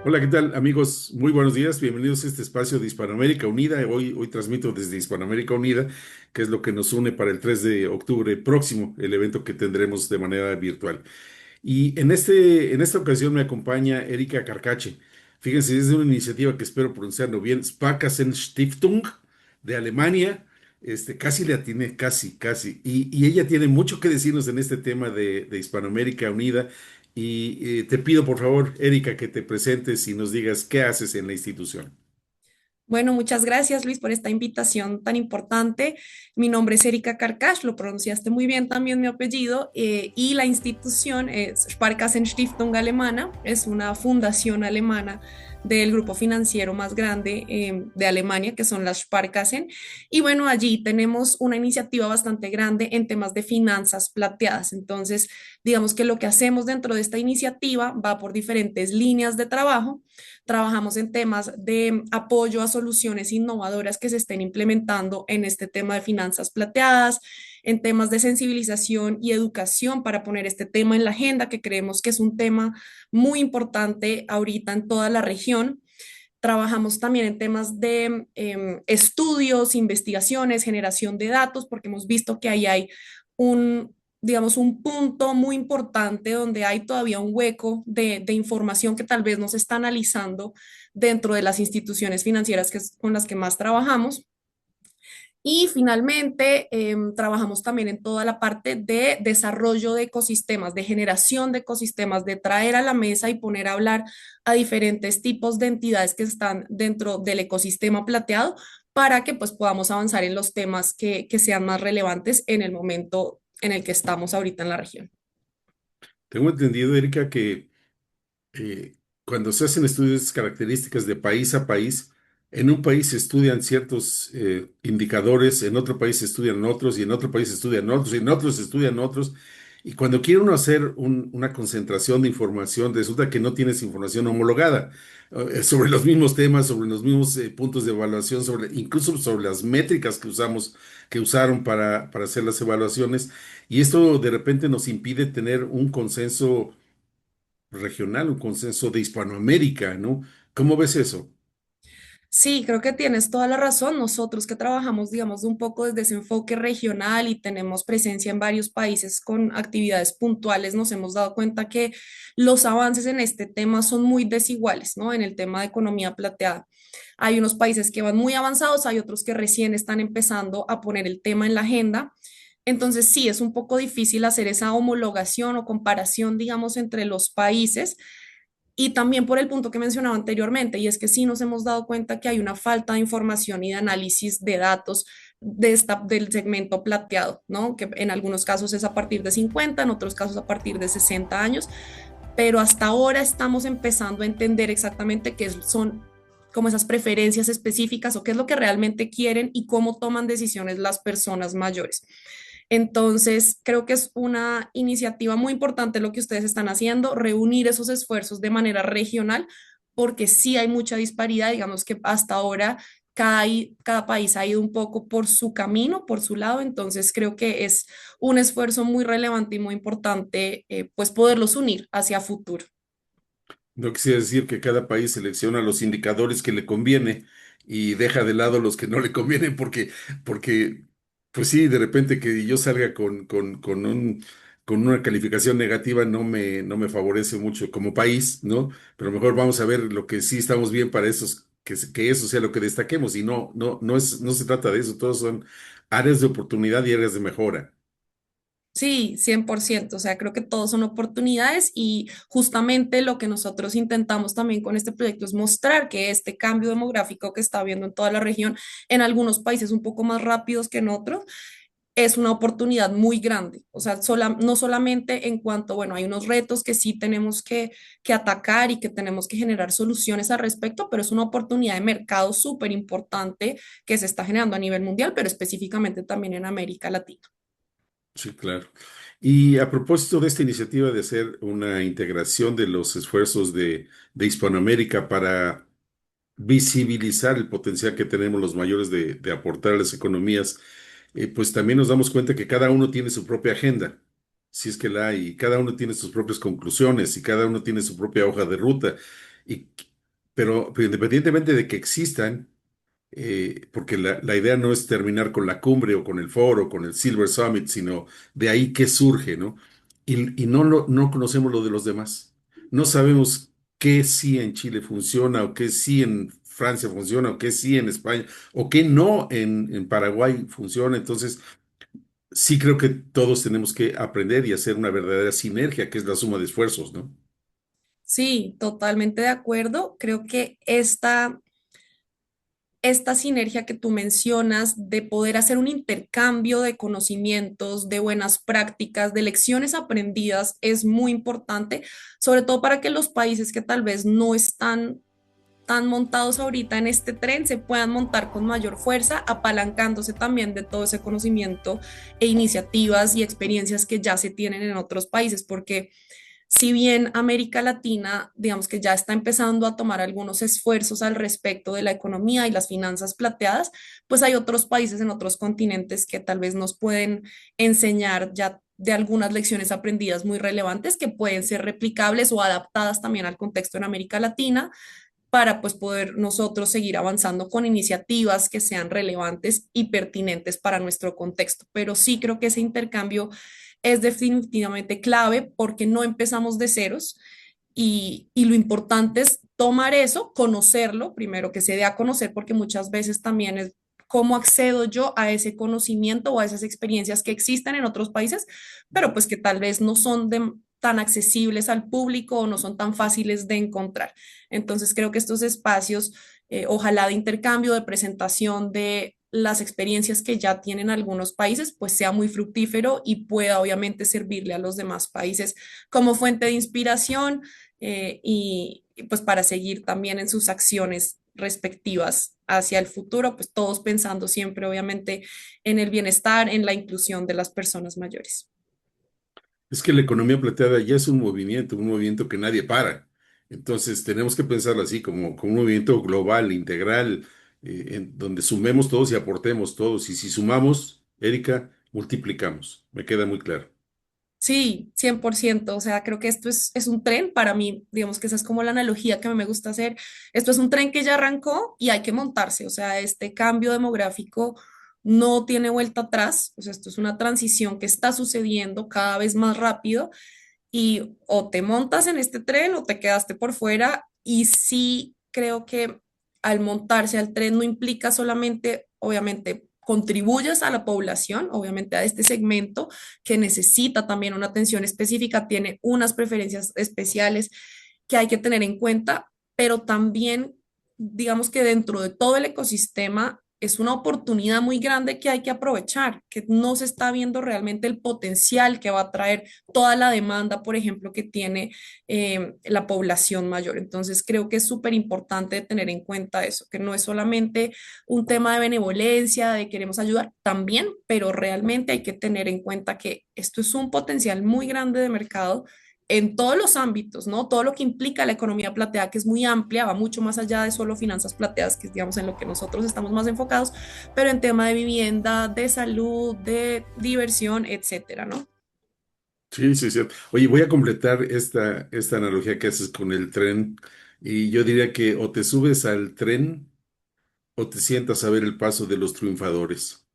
Hola, ¿qué tal, amigos? Muy buenos días. Bienvenidos a este espacio de Hispanoamérica Unida. Hoy transmito desde Hispanoamérica Unida, que es lo que nos une para el 3 de octubre próximo, el evento que tendremos de manera virtual. Y en esta ocasión me acompaña Erika Carcache. Fíjense, es de una iniciativa que espero pronunciarlo bien, Sparkassen-Stiftung de Alemania. Casi le atiné, casi. Y ella tiene mucho que decirnos en este tema de Hispanoamérica Unida. Y te pido, por favor, Erika, que te presentes y nos digas qué haces en la institución. Bueno, muchas gracias Luis por esta invitación tan importante. Mi nombre es Erika Karkash, lo pronunciaste muy bien también mi apellido, y la institución es Sparkassen Stiftung Alemana, es una fundación alemana del grupo financiero más grande de Alemania, que son las Sparkassen. Y bueno, allí tenemos una iniciativa bastante grande en temas de finanzas plateadas. Entonces, digamos que lo que hacemos dentro de esta iniciativa va por diferentes líneas de trabajo. Trabajamos en temas de apoyo a soluciones innovadoras que se estén implementando en este tema de finanzas plateadas, en temas de sensibilización y educación para poner este tema en la agenda, que creemos que es un tema muy importante ahorita en toda la región. Trabajamos también en temas de estudios, investigaciones, generación de datos, porque hemos visto que ahí hay un, digamos, un punto muy importante donde hay todavía un hueco de información que tal vez no se está analizando dentro de las instituciones financieras con las que más trabajamos. Y finalmente, trabajamos también en toda la parte de desarrollo de ecosistemas, de generación de ecosistemas, de traer a la mesa y poner a hablar a diferentes tipos de entidades que están dentro del ecosistema plateado para que pues podamos avanzar en los temas que sean más relevantes en el momento en el que estamos ahorita en la región. Tengo entendido, Erika, que cuando se hacen estudios de estas características de país a país, en un país se estudian ciertos indicadores, en otro país se estudian otros, y en otro país se estudian otros, y en otros se estudian otros. Y cuando quiere uno hacer una concentración de información, resulta que no tienes información homologada sobre los mismos temas, sobre los mismos puntos de evaluación, incluso sobre las métricas que que usaron para hacer las evaluaciones. Y esto de repente nos impide tener un consenso regional, un consenso de Hispanoamérica, ¿no? ¿Cómo ves eso? Sí, creo que tienes toda la razón. Nosotros que trabajamos, digamos, un poco desde ese enfoque regional y tenemos presencia en varios países con actividades puntuales, nos hemos dado cuenta que los avances en este tema son muy desiguales, ¿no? En el tema de economía plateada. Hay unos países que van muy avanzados, hay otros que recién están empezando a poner el tema en la agenda. Entonces, sí, es un poco difícil hacer esa homologación o comparación, digamos, entre los países y también por el punto que mencionaba anteriormente, y es que sí nos hemos dado cuenta que hay una falta de información y de análisis de datos del segmento plateado, ¿no? Que en algunos casos es a partir de 50, en otros casos a partir de 60 años, pero hasta ahora estamos empezando a entender exactamente qué son como esas preferencias específicas o qué es lo que realmente quieren y cómo toman decisiones las personas mayores. Entonces, creo que es una iniciativa muy importante lo que ustedes están haciendo, reunir esos esfuerzos de manera regional, porque sí hay mucha disparidad, digamos que hasta ahora cada país ha ido un poco por su camino, por su lado, entonces creo que es un esfuerzo muy relevante y muy importante, pues poderlos unir hacia futuro. No quisiera decir que cada país selecciona los indicadores que le conviene y deja de lado los que no le convienen porque pues sí, de repente que yo salga con una calificación negativa no me favorece mucho como país, ¿no? Pero mejor vamos a ver lo que sí estamos bien para esos, que eso sea lo que destaquemos y no se trata de eso, todos son áreas de oportunidad y áreas de mejora. Sí, 100%. O sea, creo que todos son oportunidades y justamente lo que nosotros intentamos también con este proyecto es mostrar que este cambio demográfico que está habiendo en toda la región, en algunos países un poco más rápidos que en otros, es una oportunidad muy grande. O sea, no solamente en cuanto, bueno, hay unos retos que sí tenemos que atacar y que tenemos que generar soluciones al respecto, pero es una oportunidad de mercado súper importante que se está generando a nivel mundial, pero específicamente también en América Latina. Sí, claro. Y a propósito de esta iniciativa de hacer una integración de los esfuerzos de Hispanoamérica para visibilizar el potencial que tenemos los mayores de aportar a las economías, pues también nos damos cuenta que cada uno tiene su propia agenda, si es que la hay, y cada uno tiene sus propias conclusiones y cada uno tiene su propia hoja de ruta. Y pero independientemente de que existan, porque la idea no es terminar con la cumbre o con el foro, con el Silver Summit, sino de ahí que surge, ¿no? Y no, no conocemos lo de los demás. No sabemos qué sí en Chile funciona, o qué sí en Francia funciona, o qué sí en España, o qué no en Paraguay funciona. Entonces, sí creo que todos tenemos que aprender y hacer una verdadera sinergia, que es la suma de esfuerzos, ¿no? Sí, totalmente de acuerdo. Creo que esta sinergia que tú mencionas de poder hacer un intercambio de conocimientos, de buenas prácticas, de lecciones aprendidas es muy importante, sobre todo para que los países que tal vez no están tan montados ahorita en este tren se puedan montar con mayor fuerza, apalancándose también de todo ese conocimiento e iniciativas y experiencias que ya se tienen en otros países, porque si bien América Latina, digamos que ya está empezando a tomar algunos esfuerzos al respecto de la economía y las finanzas plateadas, pues hay otros países en otros continentes que tal vez nos pueden enseñar ya de algunas lecciones aprendidas muy relevantes que pueden ser replicables o adaptadas también al contexto en América Latina para pues poder nosotros seguir avanzando con iniciativas que sean relevantes y pertinentes para nuestro contexto. Pero sí creo que ese intercambio es definitivamente clave porque no empezamos de ceros y lo importante es tomar eso, conocerlo, primero que se dé a conocer, porque muchas veces también es cómo accedo yo a ese conocimiento o a esas experiencias que existen en otros países, pero pues que tal vez no son tan accesibles al público o no son tan fáciles de encontrar. Entonces creo que estos espacios, ojalá de intercambio, de presentación de las experiencias que ya tienen algunos países, pues sea muy fructífero y pueda obviamente servirle a los demás países como fuente de inspiración y pues para seguir también en sus acciones respectivas hacia el futuro, pues todos pensando siempre obviamente en el bienestar, en la inclusión de las personas mayores. Es que la economía plateada ya es un movimiento que nadie para. Entonces tenemos que pensarlo así, como un movimiento global, integral, en donde sumemos todos y aportemos todos. Y si sumamos, Erika, multiplicamos. Me queda muy claro. Sí, 100%. O sea, creo que esto es un tren para mí, digamos que esa es como la analogía que a mí me gusta hacer. Esto es un tren que ya arrancó y hay que montarse. O sea, este cambio demográfico no tiene vuelta atrás. O sea, esto es una transición que está sucediendo cada vez más rápido y o te montas en este tren o te quedaste por fuera. Y sí creo que al montarse al tren no implica solamente, obviamente, contribuyes a la población, obviamente a este segmento que necesita también una atención específica, tiene unas preferencias especiales que hay que tener en cuenta, pero también digamos que dentro de todo el ecosistema es una oportunidad muy grande que hay que aprovechar, que no se está viendo realmente el potencial que va a traer toda la demanda, por ejemplo, que tiene la población mayor. Entonces, creo que es súper importante tener en cuenta eso, que no es solamente un tema de benevolencia, de queremos ayudar también, pero realmente hay que tener en cuenta que esto es un potencial muy grande de mercado en todos los ámbitos, ¿no? Todo lo que implica la economía plateada, que es muy amplia, va mucho más allá de solo finanzas plateadas, que es, digamos, en lo que nosotros estamos más enfocados, pero en tema de vivienda, de salud, de diversión, etcétera, ¿no? Sí, sí, sí. Oye, voy a completar esta analogía que haces con el tren. Y yo diría que o te subes al tren o te sientas a ver el paso de los triunfadores.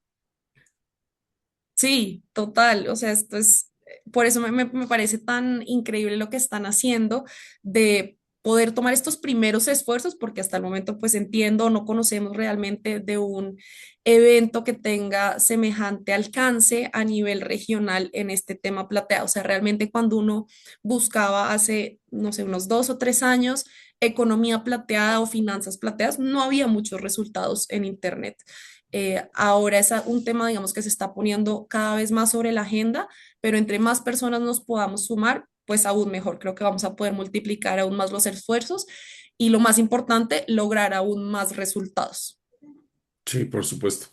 Sí, total. O sea, esto es, por eso me parece tan increíble lo que están haciendo de poder tomar estos primeros esfuerzos, porque hasta el momento, pues entiendo, no conocemos realmente de un evento que tenga semejante alcance a nivel regional en este tema plateado. O sea, realmente cuando uno buscaba hace, no sé, unos 2 o 3 años, economía plateada o finanzas plateadas, no había muchos resultados en Internet. Ahora es un tema, digamos, que se está poniendo cada vez más sobre la agenda, pero entre más personas nos podamos sumar, pues aún mejor. Creo que vamos a poder multiplicar aún más los esfuerzos y lo más importante, lograr aún más resultados. Sí, por supuesto,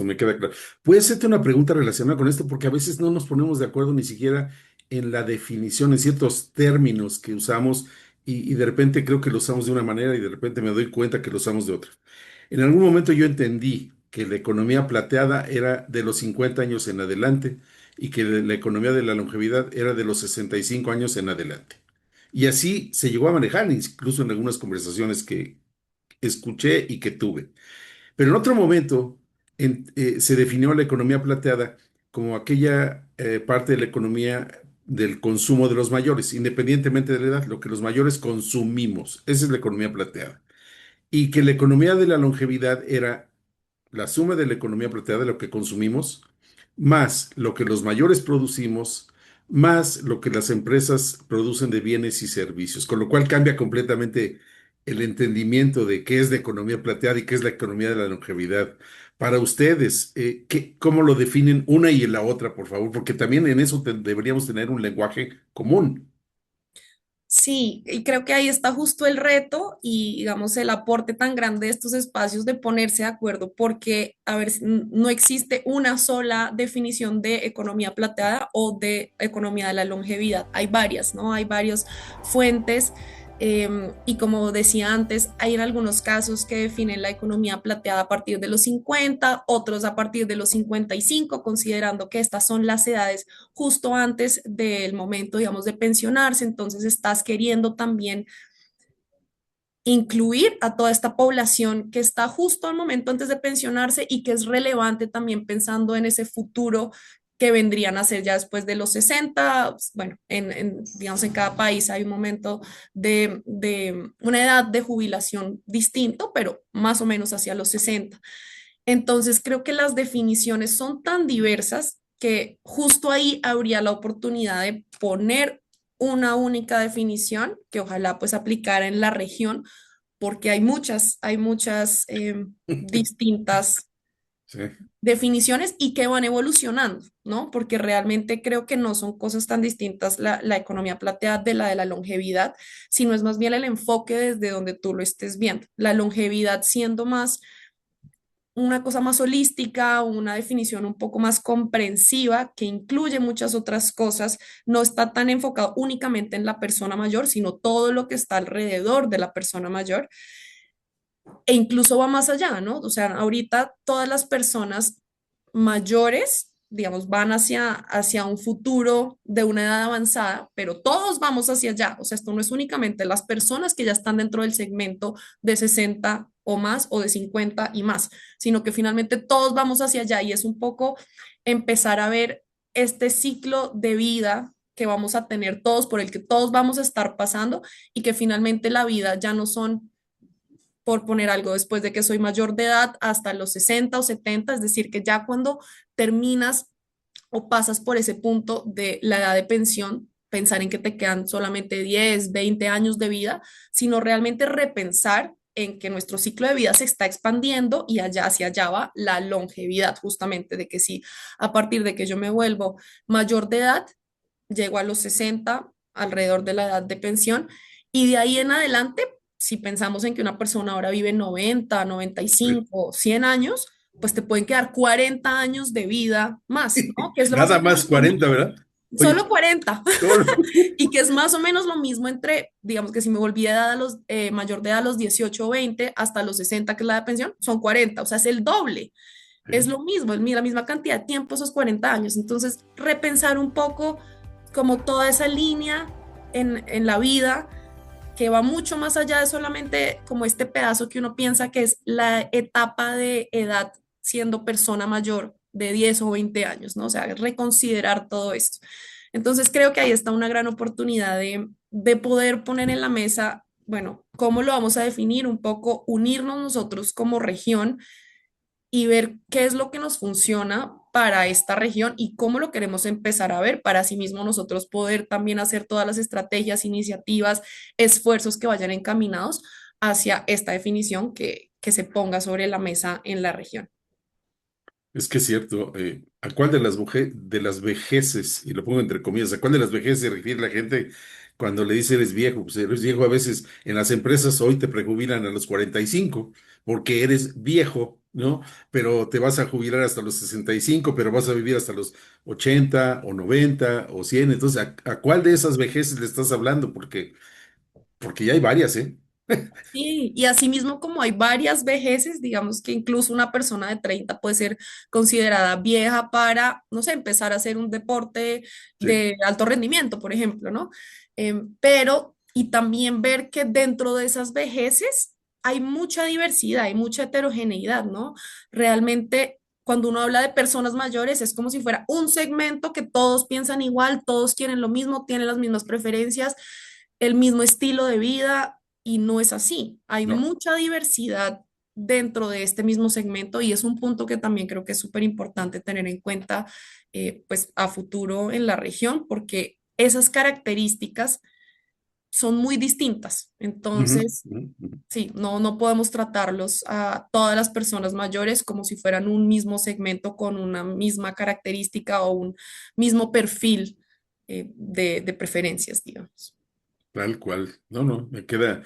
me queda claro. Puede hacerte una pregunta relacionada con esto, porque a veces no nos ponemos de acuerdo ni siquiera en la definición, en ciertos términos que usamos, y de repente creo que lo usamos de una manera y de repente me doy cuenta que lo usamos de otra. En algún momento yo entendí que la economía plateada era de los 50 años en adelante y que la economía de la longevidad era de los 65 años en adelante. Y así se llegó a manejar, incluso en algunas conversaciones que escuché y que tuve. Pero en otro momento se definió la economía plateada como aquella parte de la economía del consumo de los mayores, independientemente de la edad, lo que los mayores consumimos. Esa es la economía plateada. Y que la economía de la longevidad era la suma de la economía plateada de lo que consumimos, más lo que los mayores producimos, más lo que las empresas producen de bienes y servicios, con lo cual cambia completamente el entendimiento de qué es la economía plateada y qué es la economía de la longevidad. Para ustedes, ¿cómo lo definen una y la otra, por favor? Porque también en eso deberíamos tener un lenguaje común. Sí, y creo que ahí está justo el reto y, digamos, el aporte tan grande de estos espacios de ponerse de acuerdo, porque, a ver, no existe una sola definición de economía plateada o de economía de la longevidad. Hay varias, ¿no? Hay varias fuentes. Y como decía antes, hay en algunos casos que definen la economía plateada a partir de los 50, otros a partir de los 55, considerando que estas son las edades justo antes del momento, digamos, de pensionarse. Entonces estás queriendo también incluir a toda esta población que está justo al momento antes de pensionarse y que es relevante también pensando en ese futuro que vendrían a ser ya después de los 60. Bueno, digamos, en cada país hay un momento de una edad de jubilación distinto, pero más o menos hacia los 60. Entonces, creo que las definiciones son tan diversas que justo ahí habría la oportunidad de poner una única definición que ojalá pues aplicara en la región, porque hay muchas distintas Sí. definiciones y que van evolucionando, ¿no? Porque realmente creo que no son cosas tan distintas la economía plateada de la longevidad, sino es más bien el enfoque desde donde tú lo estés viendo. La longevidad siendo más una cosa más holística, una definición un poco más comprensiva que incluye muchas otras cosas, no está tan enfocado únicamente en la persona mayor, sino todo lo que está alrededor de la persona mayor e incluso va más allá, ¿no? O sea, ahorita todas las personas mayores, digamos, van hacia un futuro de una edad avanzada, pero todos vamos hacia allá. O sea, esto no es únicamente las personas que ya están dentro del segmento de 60 o más o de 50 y más, sino que finalmente todos vamos hacia allá y es un poco empezar a ver este ciclo de vida que vamos a tener todos, por el que todos vamos a estar pasando y que finalmente la vida ya no son por poner algo después de que soy mayor de edad hasta los 60 o 70, es decir, que ya cuando terminas o pasas por ese punto de la edad de pensión, pensar en que te quedan solamente 10 20 años de vida, sino realmente repensar en que nuestro ciclo de vida se está expandiendo y allá hacia allá va la longevidad, justamente de que si a partir de que yo me vuelvo mayor de edad, llego a los 60 alrededor de la edad de pensión, y de ahí en adelante, si pensamos en que una persona ahora vive 90, 95, 100 años, pues te pueden quedar 40 años de vida más, ¿no? Que es lo más o Nada menos más lo 40, mismo. ¿verdad? Oye, Solo 40. todo- Y que es más o menos lo mismo entre, digamos que si me volví de edad mayor de edad a los 18 o 20 hasta los 60, que es la de pensión, son 40, o sea, es el doble. Es lo mismo, es la misma cantidad de tiempo esos 40 años. Entonces, repensar un poco como toda esa línea en la vida que va mucho más allá de solamente como este pedazo que uno piensa que es la etapa de edad siendo persona mayor de 10 o 20 años, ¿no? O sea, reconsiderar todo esto. Entonces creo que ahí está una gran oportunidad de poder poner en la mesa, bueno, cómo lo vamos a definir, un poco unirnos nosotros como región y ver qué es lo que nos funciona para esta región y cómo lo queremos empezar a ver para así mismo nosotros poder también hacer todas las estrategias, iniciativas, esfuerzos que vayan encaminados hacia esta definición que se ponga sobre la mesa en la región. es que es cierto. ¿A cuál de de las vejeces, y lo pongo entre comillas, a cuál de las vejeces se refiere la gente cuando le dice eres viejo? Pues eres viejo a veces en las empresas hoy te prejubilan a los 45 porque eres viejo, ¿no? Pero te vas a jubilar hasta los 65, pero vas a vivir hasta los 80 o 90 o 100. Entonces, ¿a cuál de esas vejeces le estás hablando? Porque ya hay varias, ¿eh? Sí, y asimismo como hay varias vejeces, digamos que incluso una persona de 30 puede ser considerada vieja para, no sé, empezar a hacer un deporte Sí. de alto rendimiento, por ejemplo, ¿no? Pero y también ver que dentro de esas vejeces hay mucha diversidad, hay mucha heterogeneidad, ¿no? Realmente, cuando uno habla de personas mayores, es como si fuera un segmento que todos piensan igual, todos quieren lo mismo, tienen las mismas preferencias, el mismo estilo de vida, y no es así. Hay No. mucha diversidad dentro de este mismo segmento y es un punto que también creo que es súper importante tener en cuenta, pues a futuro en la región, porque esas características son muy distintas. Ujú, Entonces, ujú, ujú. sí, no podemos tratarlos a todas las personas mayores como si fueran un mismo segmento con una misma característica o un mismo perfil de preferencias, digamos. Tal cual. No, no, me queda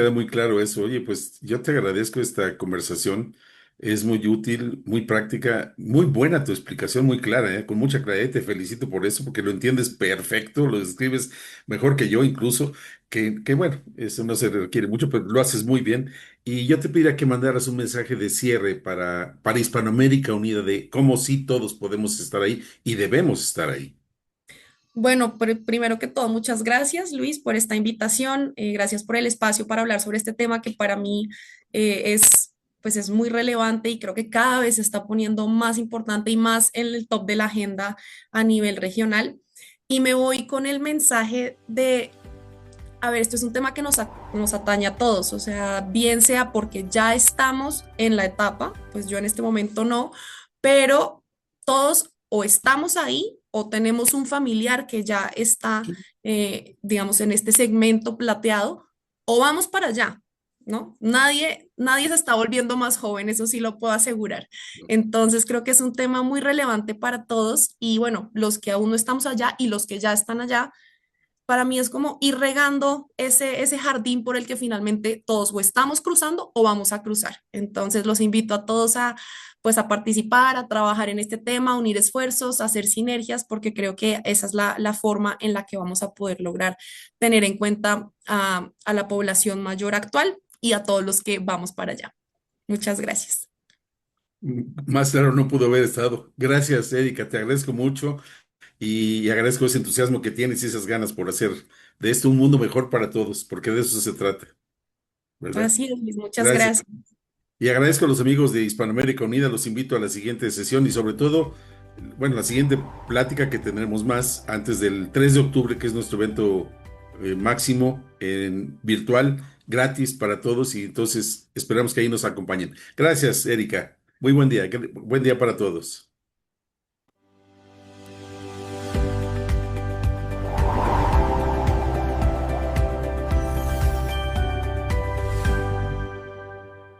muy claro eso. Oye, pues yo te agradezco esta conversación. Es muy útil, muy práctica, muy buena tu explicación, muy clara, con mucha claridad. Te felicito por eso, porque lo entiendes perfecto, lo describes mejor que yo incluso, que bueno, eso no se requiere mucho, pero lo haces muy bien. Y yo te pediría que mandaras un mensaje de cierre para Hispanoamérica Unida de cómo sí todos podemos estar ahí y debemos estar ahí. Bueno, primero que todo, muchas gracias, Luis, por esta invitación. Gracias por el espacio para hablar sobre este tema que para mí pues es muy relevante y creo que cada vez se está poniendo más importante y más en el top de la agenda a nivel regional. Y me voy con el mensaje de, a ver, esto es un tema que nos atañe a todos, o sea, bien sea porque ya estamos en la etapa, pues yo en este momento no, pero todos o estamos ahí o tenemos un familiar que ya está, digamos, en este segmento plateado, o vamos para allá, ¿no? Nadie se está volviendo más joven, eso sí lo puedo asegurar. Entonces creo que es un tema muy relevante para todos y bueno, los que aún no estamos allá y los que ya están allá, para mí es como ir regando ese jardín por el que finalmente todos o estamos cruzando o vamos a cruzar. Entonces los invito a todos a, pues, a participar, a trabajar en este tema, a unir esfuerzos, a hacer sinergias, porque creo que esa es la forma en la que vamos a poder lograr tener en cuenta a la población mayor actual y a todos los que vamos para allá. Muchas gracias. Más claro no pudo haber estado. Gracias, Erika, te agradezco mucho. Y agradezco ese entusiasmo que tienes y esas ganas por hacer de esto un mundo mejor para todos, porque de eso se trata, ¿verdad? Así es, Luis, muchas Gracias. gracias. Y agradezco a los amigos de Hispanoamérica Unida, los invito a la siguiente sesión y sobre todo, bueno, la siguiente plática que tendremos más antes del 3 de octubre, que es nuestro evento máximo en virtual, gratis para todos y entonces esperamos que ahí nos acompañen. Gracias, Erika. Muy buen día para todos.